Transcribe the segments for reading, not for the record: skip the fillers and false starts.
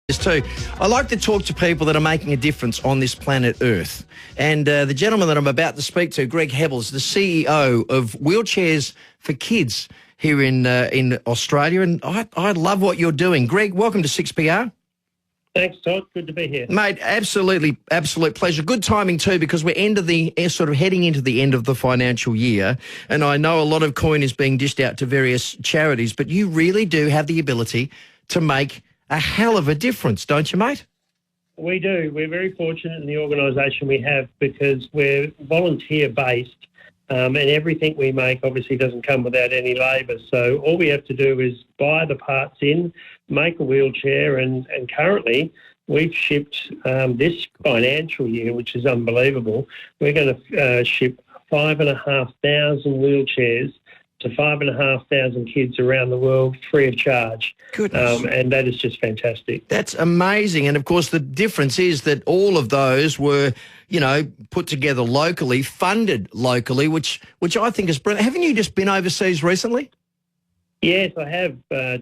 Too. I like to talk to people that are making a difference on this planet Earth. And the gentleman that I'm about to speak to, Greg Hebble, is the CEO of Wheelchairs for Kids here in Australia. And I love what you're doing. Greg, welcome to 6PR. Thanks, Todd. Good to be here. Mate, absolute pleasure. Good timing too, because we're heading into the end of the financial year. And I know a lot of coin is being dished out to various charities, but you really do have the ability to make a hell of a difference, don't you, mate? We do. We're very fortunate in the organisation we have because we're volunteer-based and everything we make obviously doesn't come without any labour. So all we have to do is buy the parts in, make a wheelchair, and currently we've shipped this financial year, which is unbelievable, we're going to ship 5,500 wheelchairs to 5,500 kids around the world free of charge. Goodness. And that is just fantastic. That's amazing. And, of course, the difference is that all of those were, put together locally, funded locally, which I think is brilliant. Haven't you just been overseas recently? Yes, I have,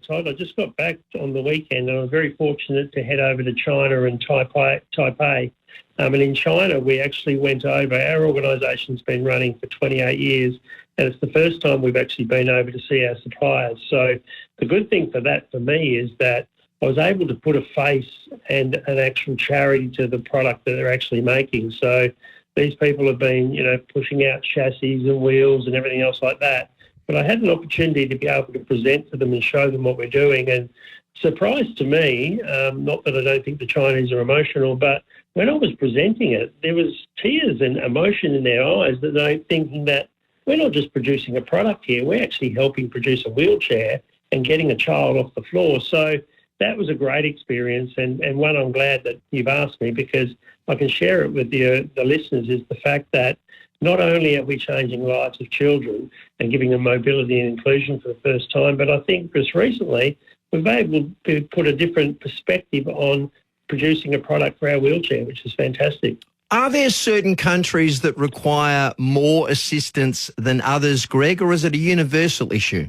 Todd. I just got back on the weekend and I was very fortunate to head over to China and Taipei. And in China, we actually went over. Our organisation's been running for 28 years, and it's the first time we've actually been over to see our suppliers. So the good thing for me is that I was able to put a face and an actual charity to the product that they're actually making. So these people have been, pushing out chassis and wheels and everything else like that. But I had an opportunity to be able to present to them and show them what we're doing. And surprise to me, not that I don't think the Chinese are emotional, but when I was presenting it, there was tears and emotion in their eyes that they're thinking that we're not just producing a product here, we're actually helping produce a wheelchair and getting a child off the floor. So that was a great experience and one I'm glad that you've asked me because I can share it with the listeners is the fact that not only are we changing lives of children and giving them mobility and inclusion for the first time, but I think just recently we've been able to put a different perspective on producing a product for our wheelchair, which is fantastic. Are there certain countries that require more assistance than others, Greg, or is it a universal issue?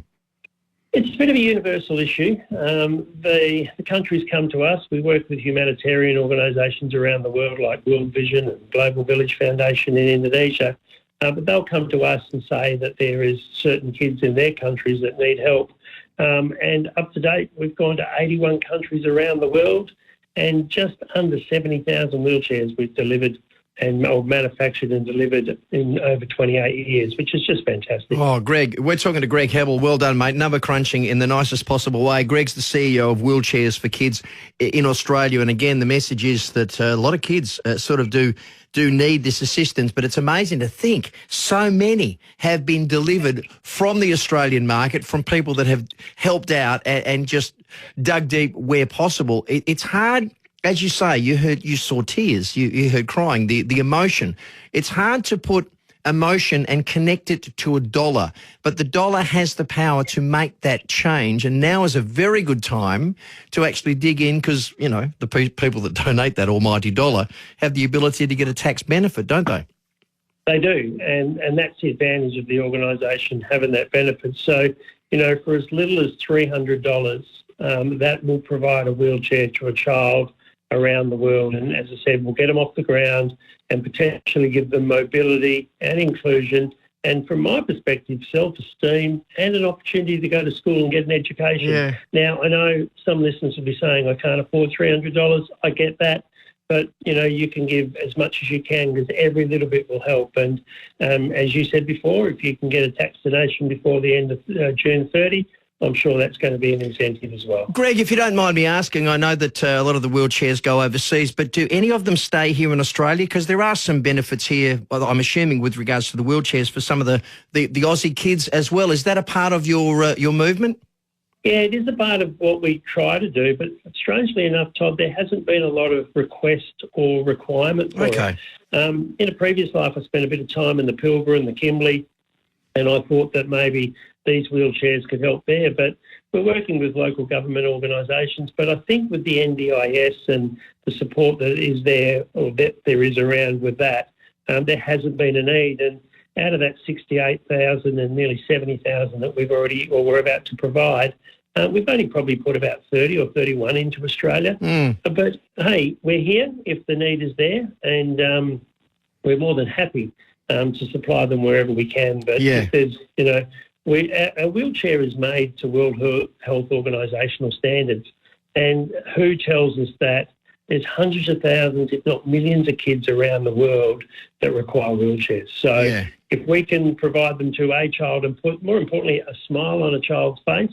It's a bit of a universal issue. The countries come to us. We work with humanitarian organisations around the world like World Vision and Global Village Foundation in Indonesia, but they'll come to us and say that there is certain kids in their countries that need help. And up to date, we've gone to 81 countries around the world and just under 70,000 wheelchairs we've delivered and manufactured and delivered in over 28 years, which is just fantastic. Oh, Greg, we're talking to Greg Hebble. Well done, mate. Number crunching in the nicest possible way. Greg's the CEO of Wheelchairs for Kids in Australia. And again, the message is that a lot of kids do need this assistance, but it's amazing to think so many have been delivered from the Australian market, from people that have helped out and just dug deep where possible. It's hard. As you say, you saw tears, you heard crying, the emotion. It's hard to put emotion and connect it to a dollar, but the dollar has the power to make that change. And now is a very good time to actually dig in because, the people that donate that almighty dollar have the ability to get a tax benefit, don't they? They do, and that's the advantage of the organisation, having that benefit. So, for as little as $300, that will provide a wheelchair to a child around the world. And as I said, we'll get them off the ground and potentially give them mobility and inclusion. And from my perspective, self-esteem and an opportunity to go to school and get an education. Yeah. Now, I know some listeners will be saying, I can't afford $300. I get that. But, you can give as much as you can because every little bit will help. And as you said before, if you can get a tax donation before the end of June 30, I'm sure that's going to be an incentive as well. Greg, if you don't mind me asking, I know that a lot of the wheelchairs go overseas, but do any of them stay here in Australia? Because there are some benefits here, I'm assuming, with regards to the wheelchairs for some of the Aussie kids as well. Is that a part of your movement? Yeah, it is a part of what we try to do, but strangely enough, Todd, there hasn't been a lot of request or requirement for it. In a previous life, I spent a bit of time in the Pilbara and the Kimberley, and I thought that maybe these wheelchairs could help there, but we're working with local government organisations. But I think with the NDIS and the support that is there, or that there is around with that, there hasn't been a need. And out of that 68,000 and nearly 70,000 that we're about to provide, We've only probably put about 30 or 31 into Australia. But, hey, we're here if the need is there, and we're more than happy to supply them wherever we can. But if there's, our wheelchair is made to World Health Organisational standards, and WHO tells us that there's hundreds of thousands, if not millions of kids around the world that require wheelchairs. So if we can provide them to a child and put, more importantly, a smile on a child's face,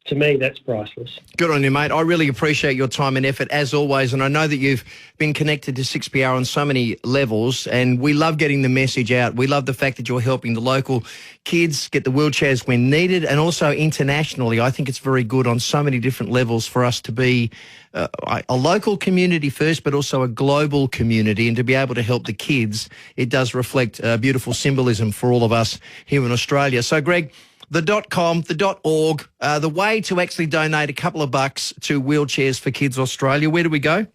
to me, that's priceless. Good on you, mate. I really appreciate your time and effort, as always, and I know that you've been connected to 6PR on so many levels, and we love getting the message out. We love the fact that you're helping the local kids get the wheelchairs when needed, and also internationally. I think it's very good on so many different levels for us to be a local community first, but also a global community, and to be able to help the kids. It does reflect beautiful symbolism for all of us here in Australia. So, Greg, the .com, the .org, the way to actually donate a couple of bucks to Wheelchairs for Kids Australia. Where do we go?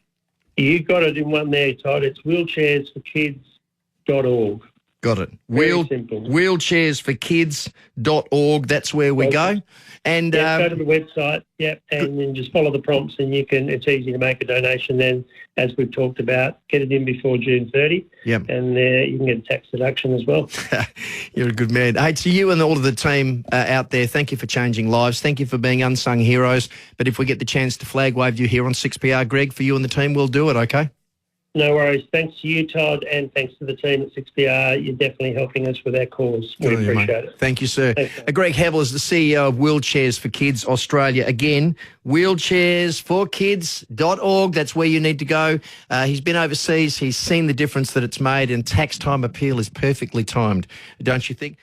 You got it in one there, Todd. It's wheelchairsforkids.org. Got it. Very simple. Wheelchairsforkids.org. That's where we go. And go to the website, and then just follow the prompts, and it's easy to make a donation then, as we've talked about. Get it in before June 30, and you can get a tax deduction as well. You're a good man. Hey, to you and all of the team out there, thank you for changing lives. Thank you for being unsung heroes. But if we get the chance to flag wave you here on 6PR, Greg, for you and the team, we'll do it, okay? No worries. Thanks to you, Todd, and thanks to the team at 6PR. You're definitely helping us with our cause. We appreciate it. Thank you, sir. Greg Hebble is the CEO of Wheelchairs for Kids Australia. Again, wheelchairsforkids.org. That's where you need to go. He's been overseas. He's seen the difference that it's made, and tax time appeal is perfectly timed, don't you think?